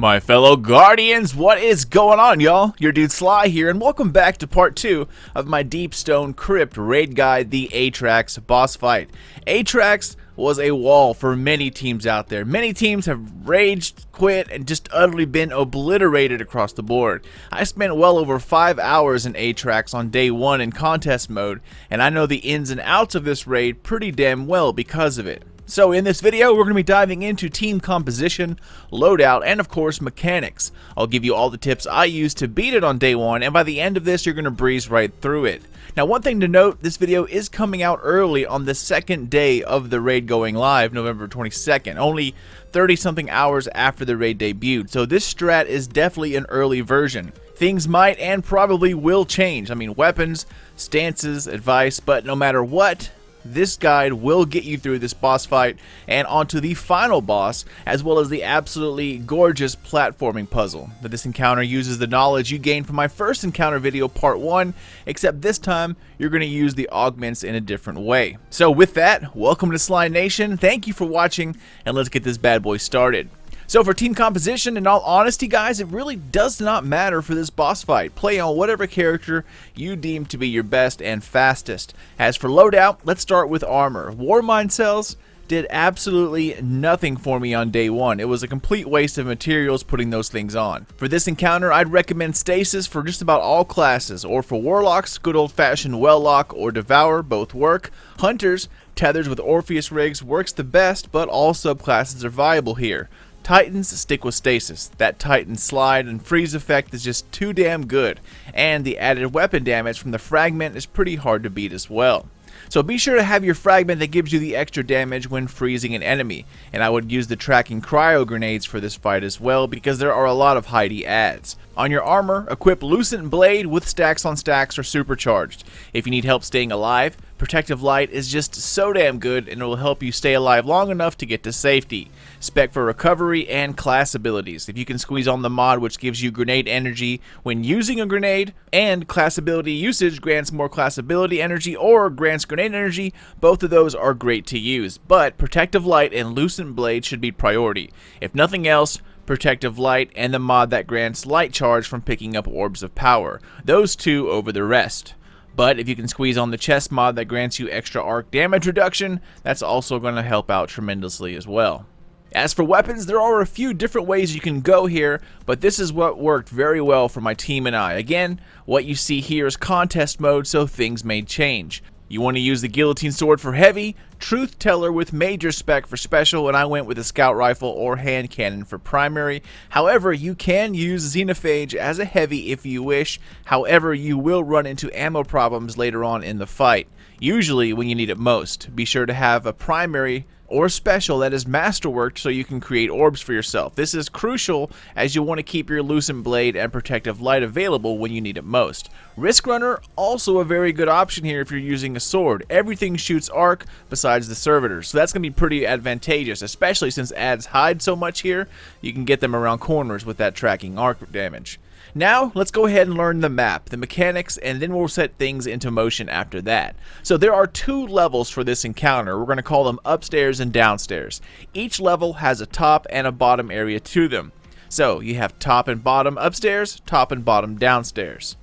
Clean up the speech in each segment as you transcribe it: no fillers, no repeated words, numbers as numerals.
My fellow Guardians, what is going on, y'all? Your dude Sly here, and welcome back to part 2 of my Deep Stone Crypt raid guide, the Atraks boss fight. Atraks was a wall for many teams out there. Many teams have raged, quit, and just utterly been obliterated across the board. I spent well over 5 hours in Atraks on day 1 in contest mode, and I know the ins and outs of this raid pretty damn well because of it. So in this video, we're going to be diving into team composition, loadout, and of course mechanics. I'll give you all the tips I used to beat it on day 1, and by the end of this, you're going to breeze right through it. Now, one thing to note, this video is coming out early on the second day of the raid going live, November 22nd, only 30-something hours after the raid debuted, so this strat is definitely an early version. Things might and probably will change. I mean, weapons, stances, advice, but no matter what, this guide will get you through this boss fight and onto the final boss, as well as the absolutely gorgeous platforming puzzle. But this encounter uses the knowledge you gained from my first encounter video, part 1, except this time you're going to use the augments in a different way. So with that, welcome to Sly Nation, thank you for watching, and let's get this bad boy started. So for team composition, in all honesty guys, it really does not matter for this boss fight. Play on whatever character you deem to be your best and fastest. As for loadout, let's start with armor. Warmind cells did absolutely nothing for me on day 1. It was a complete waste of materials putting those things on. For this encounter, I'd recommend stasis for just about all classes, or for warlocks, good old-fashioned well lock or devour, both work. Hunters, tethers with Orpheus rigs works the best, but all subclasses are viable here. Titans stick with stasis. That Titan slide and freeze effect is just too damn good, and the added weapon damage from the fragment is pretty hard to beat as well. So be sure to have your fragment that gives you the extra damage when freezing an enemy, and I would use the tracking cryo grenades for this fight as well because there are a lot of Heidi adds. On your armor, equip Lucent Blade with stacks on stacks or supercharged. If you need help staying alive, Protective Light is just so damn good and it will help you stay alive long enough to get to safety. Spec for recovery and class abilities. If you can squeeze on the mod which gives you grenade energy when using a grenade, and class ability usage grants more class ability energy or grants grenade energy, both of those are great to use, but Protective Light and Lucent Blade should be priority. If nothing else, Protective Light and the mod that grants light charge from picking up orbs of power. Those two over the rest. But if you can squeeze on the chest mod that grants you extra arc damage reduction, that's also going to help out tremendously as well. As for weapons, there are a few different ways you can go here, but this is what worked very well for my team and I. Again, what you see here is contest mode, so things may change. You want to use the guillotine sword for heavy, truth teller with major spec for special, and I went with a scout rifle or hand cannon for primary. However, you can use xenophage as a heavy if you wish. However, you will run into ammo problems later on in the fight, usually when you need it most. Be sure to have a primary or special that is masterworked so you can create orbs for yourself. This is crucial as you want to keep your Lucent Blade and Protective Light available when you need it most. Risk Runner, also a very good option here if you're using a sword. Everything shoots arc besides the servitors, so that's going to be pretty advantageous, especially since adds hide so much here. You can get them around corners with that tracking arc damage. Now, let's go ahead and learn the map, the mechanics, and then we'll set things into motion after that. So there are 2 levels for this encounter. We're going to call them upstairs and downstairs. Each level has a top and a bottom area to them. So you have top and bottom upstairs, top and bottom downstairs.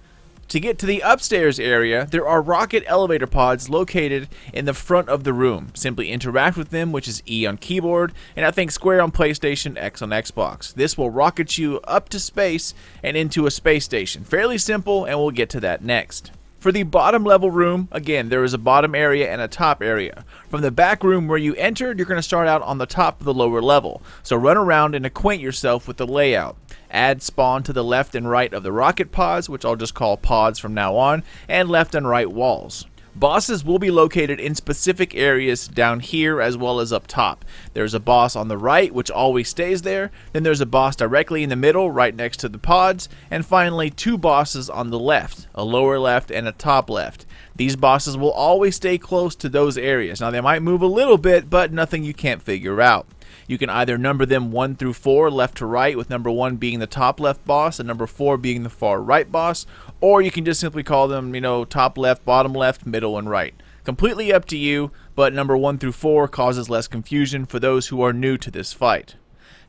To get to the upstairs area, there are rocket elevator pods located in the front of the room. Simply interact with them, which is E on keyboard, and I think square on PlayStation, X on Xbox. This will rocket you up to space and into a space station. Fairly simple, and we'll get to that next. For the bottom level room, again, there is a bottom area and a top area. From the back room where you entered, you're going to start out on the top of the lower level. So run around and acquaint yourself with the layout. Add spawn to the left and right of the rocket pods, which I'll just call pods from now on, and left and right walls. Bosses will be located in specific areas down here as well as up top. There's a boss on the right, which always stays there. Then there's a boss directly in the middle, right next to the pods. And finally, 2 bosses on the left, a lower left and a top left. These bosses will always stay close to those areas. Now, they might move a little bit, but nothing you can't figure out. You can either number them 1 through 4, left to right, with number 1 being the top left boss and number 4 being the far right boss, or you can just simply call them, top left, bottom left, middle, and right. Completely up to you, but number 1 through 4 causes less confusion for those who are new to this fight.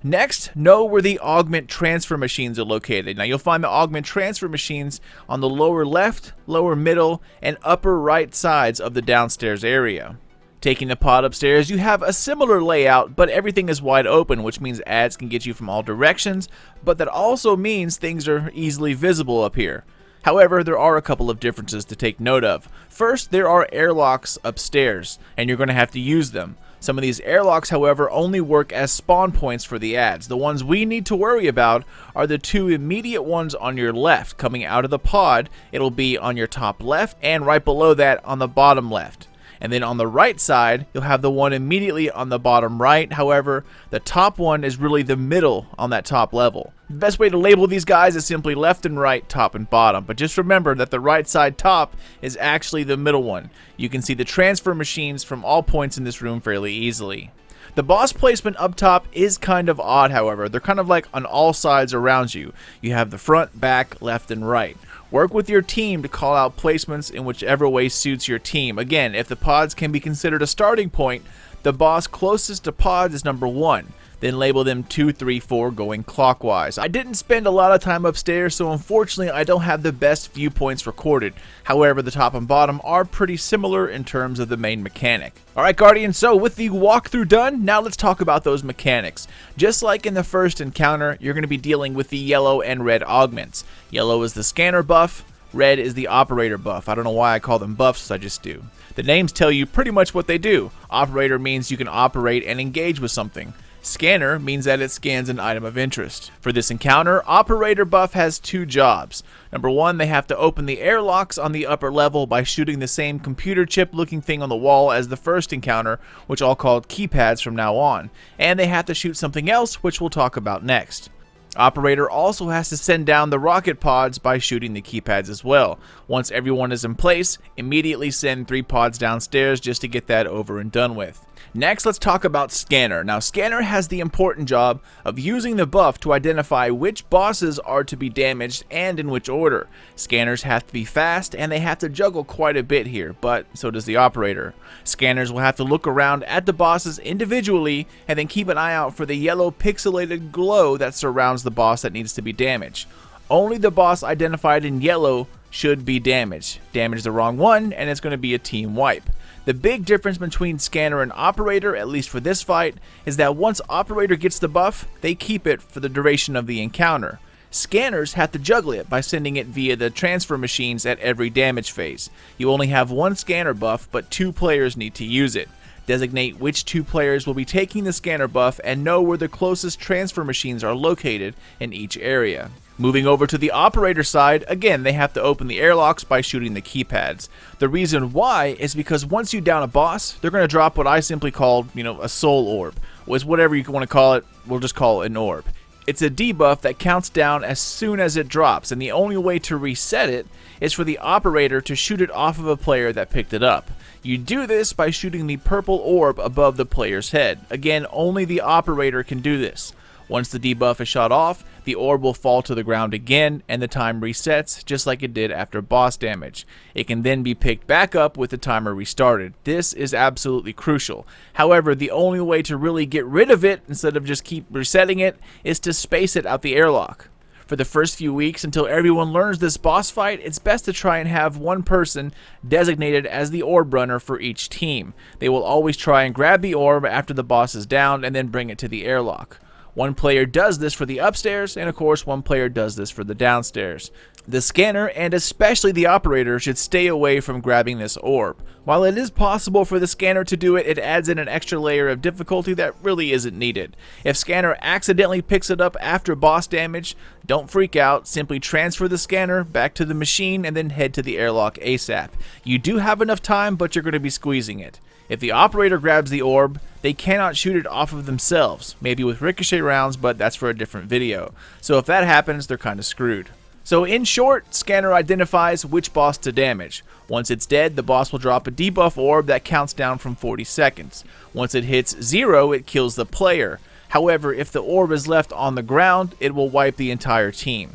Next, know where the Augment transfer machines are located. Now you'll find the Augment transfer machines on the lower left, lower middle, and upper right sides of the downstairs area. Taking the pod upstairs, you have a similar layout, but everything is wide open, which means ads can get you from all directions, but that also means things are easily visible up here. However, there are a couple of differences to take note of. First, there are airlocks upstairs, and you're going to have to use them. Some of these airlocks, however, only work as spawn points for the ads. The ones we need to worry about are the two immediate ones on your left. Coming out of the pod, it'll be on your top left, and right below that on the bottom left. And then on the right side, you'll have the one immediately on the bottom right. However, the top one is really the middle on that top level. The best way to label these guys is simply left and right, top and bottom. But just remember that the right side top is actually the middle one. You can see the transfer machines from all points in this room fairly easily. The boss placement up top is kind of odd, however. They're kind of like on all sides around you. You have the front, back, left, and right. Work with your team to call out placements in whichever way suits your team. Again, if the pods can be considered a starting point, the boss closest to pods is number 1. Then label them 2, 3, 4 going clockwise. I didn't spend a lot of time upstairs, so unfortunately I don't have the best viewpoints recorded. However, the top and bottom are pretty similar in terms of the main mechanic. Alright Guardians, so with the walkthrough done, now let's talk about those mechanics. Just like in the first encounter, you're going to be dealing with the yellow and red augments. Yellow is the scanner buff, red is the operator buff. I don't know why I call them buffs, I just do. The names tell you pretty much what they do. Operator means you can operate and engage with something. Scanner means that it scans an item of interest. For this encounter, Operator buff has 2 jobs. Number 1, they have to open the airlocks on the upper level by shooting the same computer chip looking thing on the wall as the first encounter, which I'll call keypads from now on. And they have to shoot something else, which we'll talk about next. Operator also has to send down the rocket pods by shooting the keypads as well. Once everyone is in place, immediately send 3 pods downstairs just to get that over and done with. Next, let's talk about Scanner. Now, Scanner has the important job of using the buff to identify which bosses are to be damaged and in which order. Scanners have to be fast, and they have to juggle quite a bit here, but so does the Operator. Scanners will have to look around at the bosses individually, and then keep an eye out for the yellow pixelated glow that surrounds the boss that needs to be damaged. Only the boss identified in yellow should be damaged. Damage the wrong one, and it's going to be a team wipe. The big difference between Scanner and Operator, at least for this fight, is that once Operator gets the buff, they keep it for the duration of the encounter. Scanners have to juggle it by sending it via the transfer machines at every damage phase. You only have 1 Scanner buff, but 2 players need to use it. Designate which 2 players will be taking the Scanner buff and know where the closest transfer machines are located in each area. Moving over to the Operator side, again, they have to open the airlocks by shooting the keypads. The reason why is because once you down a boss, they're going to drop what I simply called, a soul orb. Or whatever you want to call it, we'll just call it an orb. It's a debuff that counts down as soon as it drops, and the only way to reset it is for the Operator to shoot it off of a player that picked it up. You do this by shooting the purple orb above the player's head. Again, only the Operator can do this. Once the debuff is shot off, the orb will fall to the ground again, and the time resets just like it did after boss damage. It can then be picked back up with the timer restarted. This is absolutely crucial. However, the only way to really get rid of it, instead of just keep resetting it, is to space it out the airlock. For the first few weeks, until everyone learns this boss fight, it's best to try and have 1 person designated as the orb runner for each team. They will always try and grab the orb after the boss is down and then bring it to the airlock. 1 player does this for the upstairs, and of course 1 player does this for the downstairs. The Scanner, and especially the Operator, should stay away from grabbing this orb. While it is possible for the Scanner to do it, it adds in an extra layer of difficulty that really isn't needed. If Scanner accidentally picks it up after boss damage, don't freak out, simply transfer the Scanner back to the machine and then head to the airlock ASAP. You do have enough time, but you're going to be squeezing it. If the Operator grabs the orb, they cannot shoot it off of themselves, maybe with ricochet rounds, but that's for a different video. So if that happens, they're kind of screwed. So in short, Scanner identifies which boss to damage. Once it's dead, the boss will drop a debuff orb that counts down from 40 seconds. Once it hits 0, it kills the player. However, if the orb is left on the ground, it will wipe the entire team.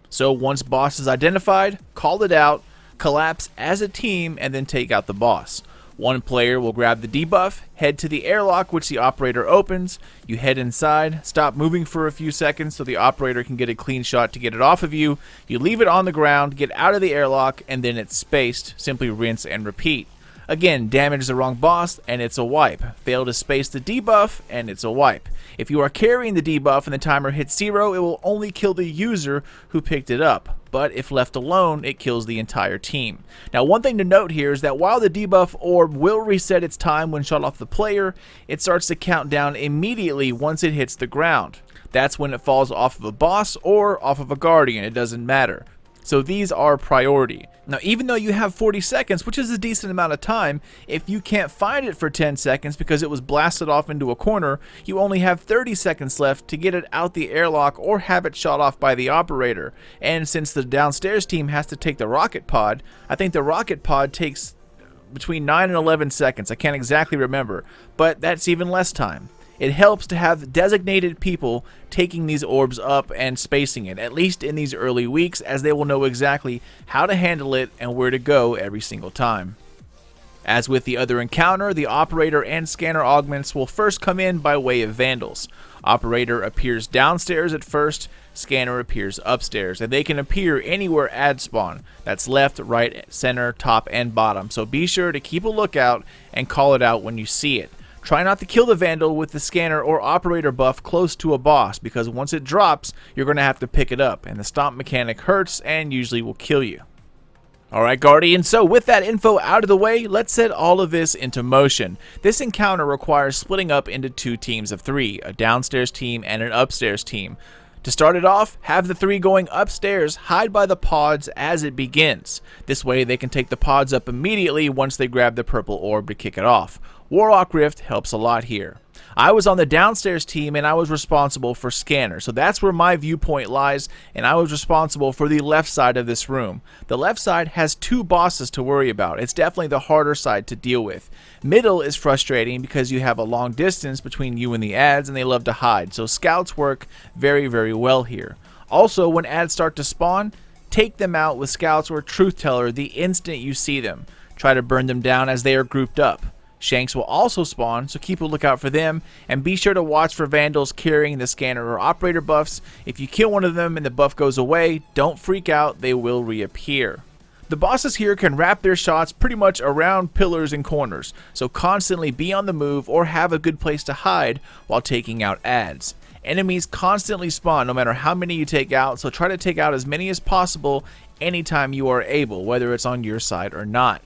So once boss is identified, call it out, collapse as a team, and then take out the boss. One player will grab the debuff, head to the airlock which the operator opens, you head inside, stop moving for a few seconds so the operator can get a clean shot to get it off of you, you leave it on the ground, get out of the airlock, and then it's spaced, simply rinse and repeat. Again, damage the wrong boss and it's a wipe. Fail to space the debuff and it's a wipe. If you are carrying the debuff and the timer hits 0, it will only kill the user who picked it up. But if left alone, it kills the entire team. Now, one thing to note here is that while the debuff orb will reset its time when shot off the player, it starts to count down immediately once it hits the ground. That's when it falls off of a boss or off of a guardian, it doesn't matter. So these are priority. Now, even though you have 40 seconds, which is a decent amount of time, if you can't find it for 10 seconds because it was blasted off into a corner, you only have 30 seconds left to get it out the airlock or have it shot off by the operator. And since the downstairs team has to take the rocket pod, I think the rocket pod takes between 9 and 11 seconds. I can't exactly remember, but that's even less time. It helps to have designated people taking these orbs up and spacing it, at least in these early weeks, as they will know exactly how to handle it and where to go every single time. As with the other encounter, the operator and scanner augments will first come in by way of vandals. Operator appears downstairs at first, scanner appears upstairs, and they can appear anywhere ad spawn. That's left, right, center, top, and bottom, so be sure to keep a lookout and call it out when you see it. Try not to kill the vandal with the scanner or operator buff close to a boss, because once it drops, you're going to have to pick it up, and the stomp mechanic hurts and usually will kill you. Alright Guardians, so with that info out of the way, let's set all of this into motion. This encounter requires splitting up into 2 teams of 3, a downstairs team and an upstairs team. To start it off, have the 3 going upstairs hide by the pods as it begins. This way they can take the pods up immediately once they grab the purple orb to kick it off. Warlock Rift helps a lot here. I was on the downstairs team and I was responsible for scanner, so that's where my viewpoint lies, and I was responsible for the left side of this room. The left side has 2 bosses to worry about. It's definitely the harder side to deal with. Middle is frustrating because you have a long distance between you and the ads and they love to hide, so scouts work very, very well here. Also, when ads start to spawn, take them out with scouts or truth teller the instant you see them. Try to burn them down as they are grouped up. Shanks will also spawn, so keep a lookout for them, and be sure to watch for vandals carrying the scanner or operator buffs. If you kill one of them and the buff goes away, don't freak out, they will reappear. The bosses here can wrap their shots pretty much around pillars and corners, so constantly be on the move or have a good place to hide while taking out ads. Enemies constantly spawn no matter how many you take out, so try to take out as many as possible anytime you are able, whether it's on your side or not.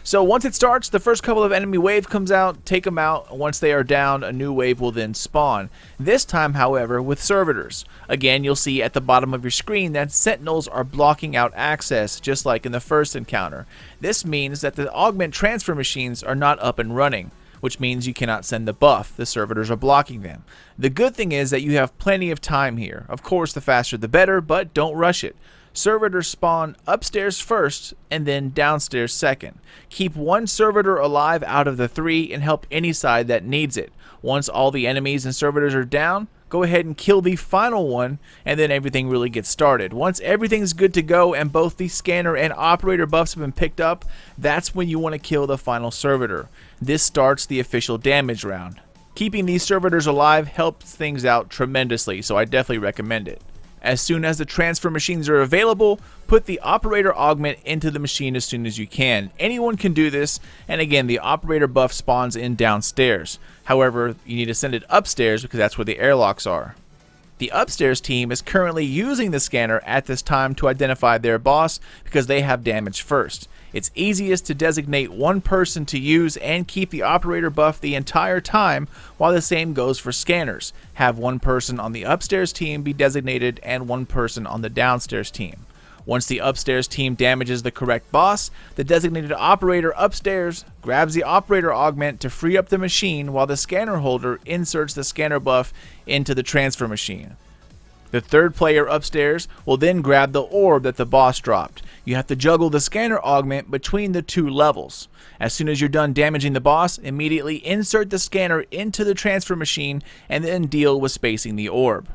So once it starts, the first couple of enemy wave comes out, take them out. Once they are down, a new wave will then spawn. This time, however, with servitors. Again, you'll see at the bottom of your screen that sentinels are blocking out access, just like in the first encounter. This means that the augment transfer machines are not up and running, which means you cannot send the buff. The servitors are blocking them. The good thing is that you have plenty of time here. Of course, the faster the better, but don't rush it. Servitors spawn upstairs first and then downstairs second. Keep 1 servitor alive out of the 3 and help any side that needs it. Once all the enemies and servitors are down, go ahead and kill the final one, and then everything really gets started. Once everything's good to go and both the scanner and operator buffs have been picked up, that's when you want to kill the final servitor. This starts the official damage round. Keeping these servitors alive helps things out tremendously, so I definitely recommend it. As soon as the transfer machines are available, put the operator augment into the machine as soon as you can. Anyone can do this, and again, the operator buff spawns in downstairs. However, you need to send it upstairs because that's where the airlocks are. The upstairs team is currently using the scanner at this time to identify their boss because they have damage first. It's easiest to designate 1 person to use and keep the operator buff the entire time, while the same goes for scanners. Have 1 person on the upstairs team be designated and 1 person on the downstairs team. Once the upstairs team damages the correct boss, the designated operator upstairs grabs the operator augment to free up the machine while the scanner holder inserts the scanner buff into the transfer machine. The 3rd player upstairs will then grab the orb that the boss dropped. You have to juggle the scanner augment between the 2 levels. As soon as you're done damaging the boss, immediately insert the scanner into the transfer machine and then deal with spacing the orb.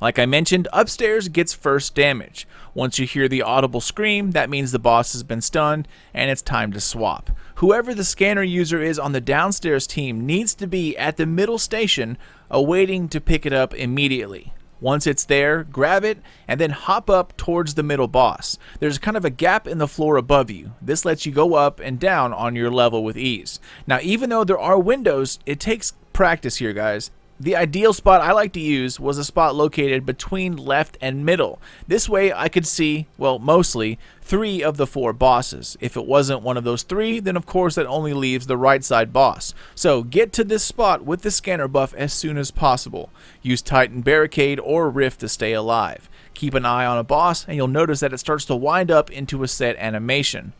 Like I mentioned, upstairs gets first damage. Once you hear the audible scream, that means the boss has been stunned and it's time to swap. Whoever the scanner user is on the downstairs team needs to be at the middle station awaiting to pick it up immediately. Once it's there, grab it and then hop up towards the middle boss. There's kind of a gap in the floor above you. This lets you go up and down on your level with ease. Now, even though there are windows, it takes practice here, guys. The ideal spot I like to use was a spot located between left and middle. This way I could see, well, mostly, 3 of the 4 bosses. If it wasn't one of those 3, then of course that only leaves the right side boss. So get to this spot with the scanner buff as soon as possible. Use Titan Barricade or Rift to stay alive. Keep an eye on a boss and you'll notice that it starts to wind up into a set animation.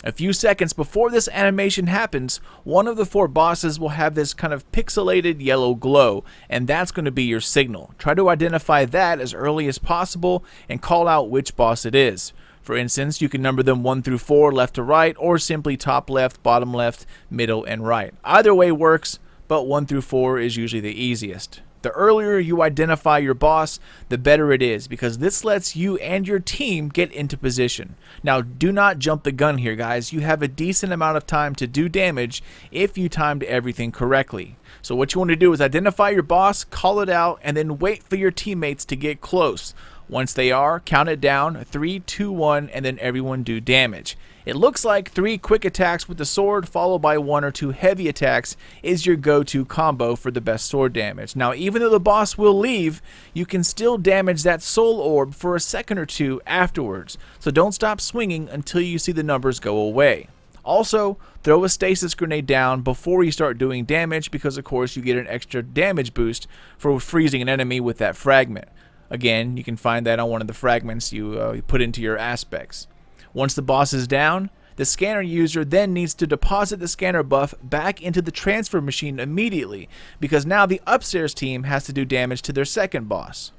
A few seconds before this animation happens, one of the 4 bosses will have this kind of pixelated yellow glow, and that's going to be your signal. Try to identify that as early as possible and call out which boss it is. For instance, you can number them 1 through 4 left to right, or simply top left, bottom left, middle, and right. Either way works, but 1 through 4 is usually the easiest. The earlier you identify your boss, the better it is, because this lets you and your team get into position. Now, do not jump the gun here, guys. You have a decent amount of time to do damage if you timed everything correctly. So what you want to do is identify your boss, call it out, and then wait for your teammates to get close. Once they are, count it down, 3, 2, 1, and then everyone do damage. It looks like 3 quick attacks with the sword followed by 1 or 2 heavy attacks is your go-to combo for the best sword damage. Now, even though the boss will leave, you can still damage that soul orb for a second or 2 afterwards. So don't stop swinging until you see the numbers go away. Also, throw a stasis grenade down before you start doing damage because of course you get an extra damage boost for freezing an enemy with that fragment. Again, you can find that on one of the fragments you put into your aspects. Once the boss is down, the scanner user then needs to deposit the scanner buff back into the transfer machine immediately, because now the upstairs team has to do damage to their second boss.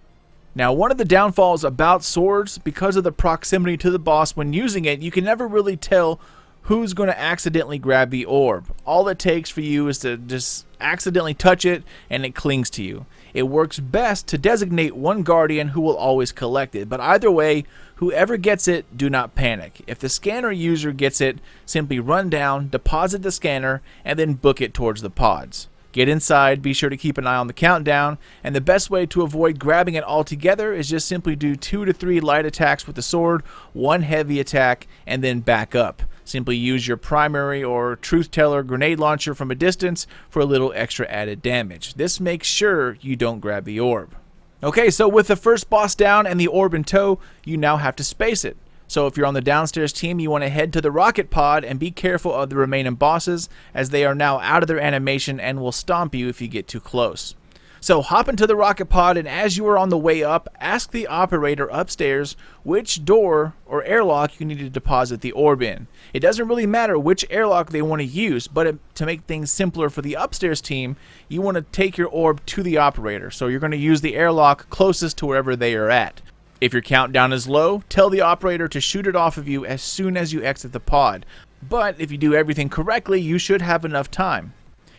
Now, one of the downfalls about swords, because of the proximity to the boss when using it, you can never really tell who's going to accidentally grab the orb. All it takes for you is to just accidentally touch it and it clings to you. It works best to designate one guardian who will always collect it, but either way, whoever gets it, do not panic. If the scanner user gets it, simply run down, deposit the scanner, and then book it towards the pods. Get inside, be sure to keep an eye on the countdown, and the best way to avoid grabbing it altogether is just simply do 2 to 3 light attacks with the sword, 1 heavy attack, and then back up. Simply use your primary or truth teller grenade launcher from a distance for a little extra added damage. This makes sure you don't grab the orb. Okay, so with the first boss down and the orb in tow, you now have to space it. So if you're on the downstairs team, you want to head to the rocket pod and be careful of the remaining bosses, as they are now out of their animation and will stomp you if you get too close. So hop into the rocket pod, and as you are on the way up, ask the operator upstairs which door or airlock you need to deposit the orb in. It doesn't really matter which airlock they want to use, but to make things simpler for the upstairs team, you want to take your orb to the operator. So you're going to use the airlock closest to wherever they are at. If your countdown is low, tell the operator to shoot it off of you as soon as you exit the pod. But if you do everything correctly, you should have enough time.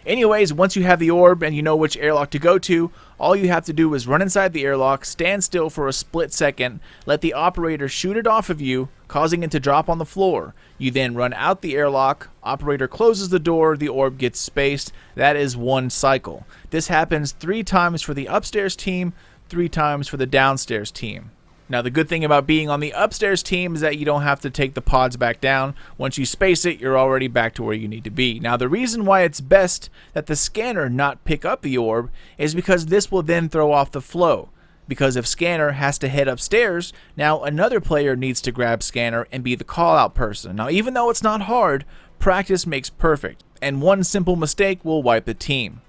Anyways, once you have the orb and you know which airlock to go to, all you have to do is run inside the airlock, stand still for a split second, let the operator shoot it off of you, causing it to drop on the floor. You then run out the airlock, operator closes the door, the orb gets spaced. That is 1 cycle. This happens 3 times for the upstairs team, 3 times for the downstairs team. Now, the good thing about being on the upstairs team is that you don't have to take the pods back down. Once you space it, you're already back to where you need to be. Now, the reason why it's best that the scanner not pick up the orb is because this will then throw off the flow. Because if scanner has to head upstairs, now another player needs to grab scanner and be the call-out person. Now, even though it's not hard, practice makes perfect, and one simple mistake will wipe the team.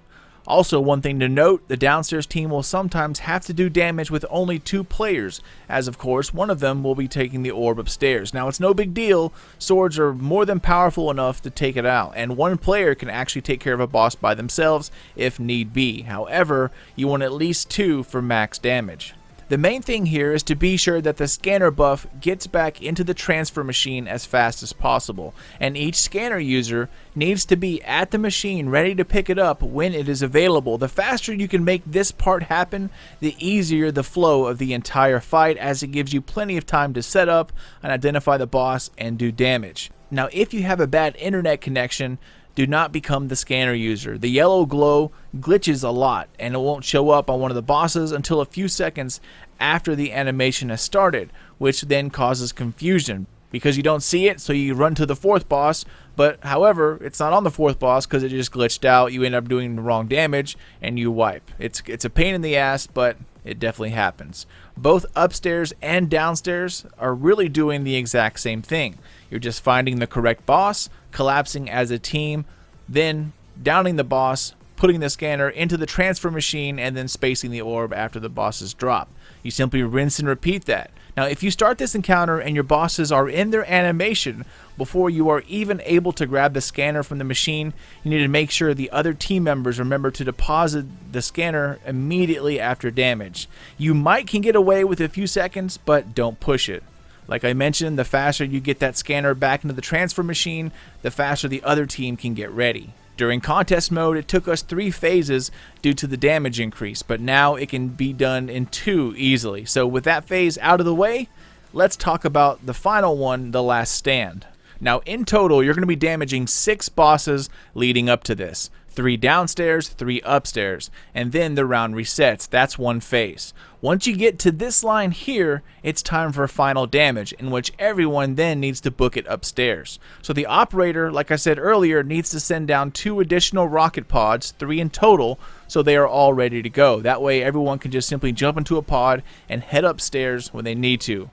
Also, one thing to note, the downstairs team will sometimes have to do damage with only 2 players, as of course one of them will be taking the orb upstairs. Now, it's no big deal, swords are more than powerful enough to take it out, and 1 player can actually take care of a boss by themselves if need be. However, you want at least 2 for max damage. The main thing here is to be sure that the scanner buff gets back into the transfer machine as fast as possible, and each scanner user needs to be at the machine ready to pick it up when it is available. The faster you can make this part happen, the easier the flow of the entire fight, as it gives you plenty of time to set up and identify the boss and do damage. Now, if you have a bad internet connection, do not become the scanner user. The yellow glow glitches a lot, and it won't show up on one of the bosses until a few seconds after the animation has started, which then causes confusion because you don't see it, so you run to the fourth boss, but however, it's not on the fourth boss because it just glitched out. You end up doing the wrong damage and you wipe. It's a pain in the ass, but it definitely happens. Both upstairs and downstairs are really doing the exact same thing. You're just finding the correct boss, collapsing as a team, then downing the boss, putting the scanner into the transfer machine, and then spacing the orb after the bosses drop. You simply rinse and repeat that. Now, if you start this encounter and your bosses are in their animation before you are even able to grab the scanner from the machine, you need to make sure the other team members remember to deposit the scanner immediately after damage. You can get away with a few seconds, but don't push it. Like I mentioned, the faster you get that scanner back into the transfer machine, the faster the other team can get ready. During contest mode, it took us 3 phases due to the damage increase, but now it can be done in 2 easily. So with that phase out of the way, let's talk about the final one, the last stand. Now in total, you're going to be damaging 6 bosses leading up to this. 3 downstairs, 3 upstairs, and then the round resets. That's one phase. Once you get to this line here, it's time for final damage, in which everyone then needs to book it upstairs. So the operator, like I said earlier, needs to send down 2 additional rocket pods, 3 in total, so they are all ready to go. That way everyone can just simply jump into a pod and head upstairs when they need to.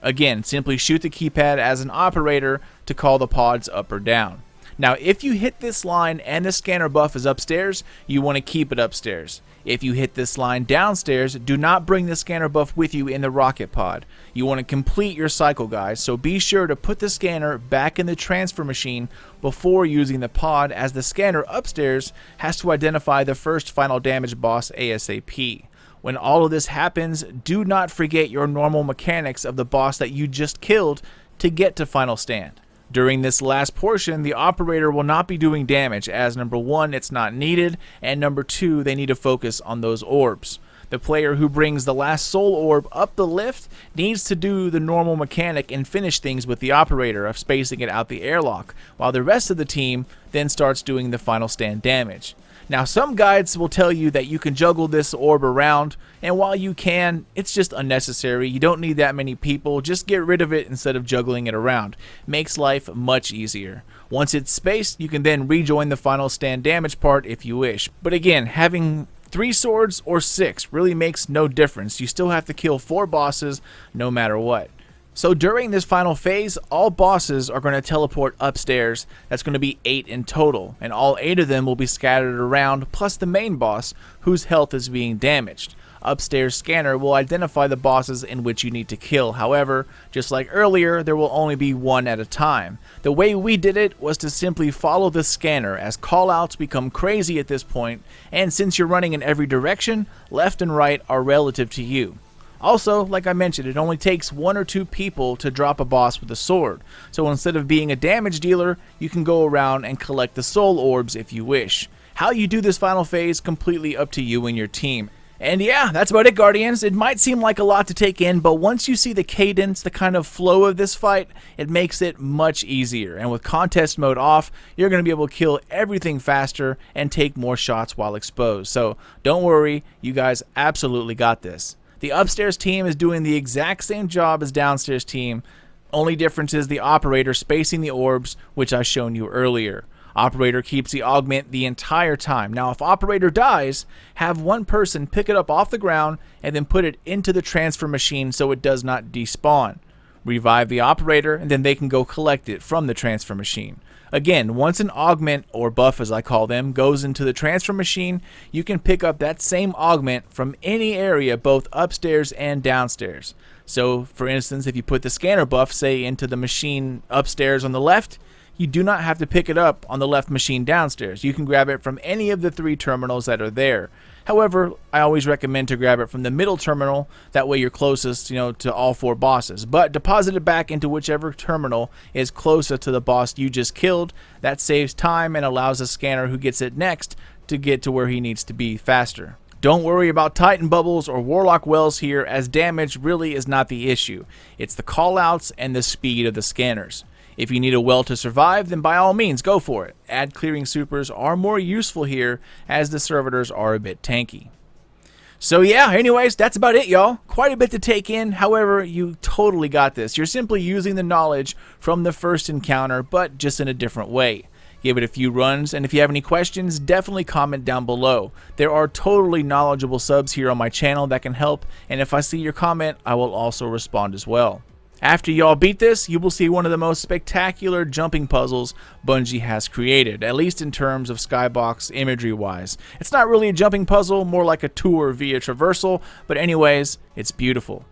Again, simply shoot the keypad as an operator to call the pods up or down. Now, if you hit this line and the scanner buff is upstairs, you want to keep it upstairs. If you hit this line downstairs, do not bring the scanner buff with you in the rocket pod. You want to complete your cycle, guys, so be sure to put the scanner back in the transfer machine before using the pod, as the scanner upstairs has to identify the first final damage boss ASAP. When all of this happens, do not forget your normal mechanics of the boss that you just killed to get to final stand. During this last portion, the operator will not be doing damage, as number 1, it's not needed, and number 2, they need to focus on those orbs. The player who brings the last soul orb up the lift needs to do the normal mechanic and finish things with the operator of spacing it out the airlock, while the rest of the team then starts doing the final stand damage. Now, some guides will tell you that you can juggle this orb around, and while you can, it's just unnecessary. You don't need that many people. Just get rid of it instead of juggling it around. Makes life much easier. Once it's spaced, you can then rejoin the final stand damage part if you wish. But again, having 3 swords or 6 really makes no difference. You still have to kill 4 bosses no matter what. So during this final phase, all bosses are going to teleport upstairs. That's going to be 8 in total, and all 8 of them will be scattered around, plus the main boss, whose health is being damaged. Upstairs scanner will identify the bosses in which you need to kill. However, just like earlier, there will only be 1 at a time. The way we did it was to simply follow the scanner, as callouts become crazy at this point, and since you're running in every direction, left and right are relative to you. Also, like I mentioned, it only takes 1 or 2 people to drop a boss with a sword. So instead of being a damage dealer, you can go around and collect the soul orbs if you wish. How you do this final phase, completely up to you and your team. And yeah, that's about it, Guardians. It might seem like a lot to take in, but once you see the cadence, the kind of flow of this fight, it makes it much easier. And with contest mode off, you're going to be able to kill everything faster and take more shots while exposed. So don't worry, you guys absolutely got this. The upstairs team is doing the exact same job as downstairs team. Only difference is the operator spacing the orbs, which I shown you earlier. Operator keeps the augment the entire time. Now, if operator dies, have 1 person pick it up off the ground and then put it into the transfer machine so it does not despawn. Revive the operator, and then they can go collect it from the transfer machine. Again, once an augment, or buff as I call them, goes into the transfer machine, you can pick up that same augment from any area, both upstairs and downstairs. So, for instance, if you put the scanner buff, say, into the machine upstairs on the left, you do not have to pick it up on the left machine downstairs. You can grab it from any of the 3 terminals that are there. However, I always recommend to grab it from the middle terminal, that way you're closest, to all 4 bosses. But deposit it back into whichever terminal is closest to the boss you just killed. That saves time and allows the scanner who gets it next to get to where he needs to be faster. Don't worry about Titan Bubbles or Warlock Wells here, as damage really is not the issue. It's the callouts and the speed of the scanners. If you need a well to survive, then by all means go for it. Ad clearing supers are more useful here, as the servitors are a bit tanky. So yeah, anyways, that's about it, y'all. Quite a bit to take in. However, you totally got this. You're simply using the knowledge from the first encounter, but just in a different way. Give it a few runs, and if you have any questions, definitely comment down below. There are totally knowledgeable subs here on my channel that can help, and if I see your comment, I will also respond as well. After y'all beat this, you will see one of the most spectacular jumping puzzles Bungie has created, at least in terms of skybox imagery wise. It's not really a jumping puzzle, more like a tour via traversal, but anyways, it's beautiful.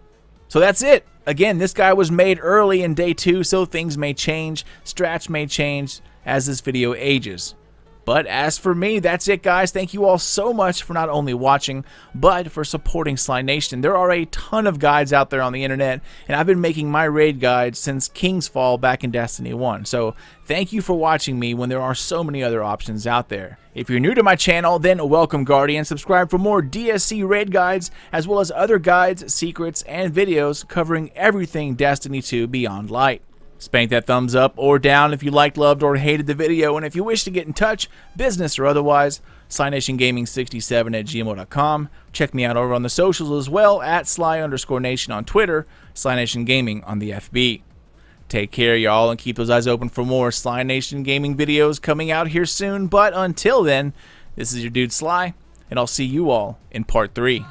So that's it. Again, this guy was made early in day 2, so things may change, strats may change as this video ages. But as for me, that's it, guys. Thank you all so much for not only watching, but for supporting Sly Nation. There are a ton of guides out there on the internet, and I've been making my raid guides since King's Fall back in Destiny 1. So thank you for watching me when there are so many other options out there. If you're new to my channel, then welcome, Guardian. Subscribe for more DSC raid guides, as well as other guides, secrets, and videos covering everything Destiny 2 Beyond Light. Spank that thumbs up or down if you liked, loved, or hated the video, and if you wish to get in touch, business or otherwise, SlyNationGaming67@gmail.com. Check me out over on the socials as well, at Sly_Nation on Twitter, Sly Nation Gaming on the FB. Take care, y'all, and keep those eyes open for more Sly Nation Gaming videos coming out here soon, but until then, this is your dude Sly, and I'll see you all in part 3.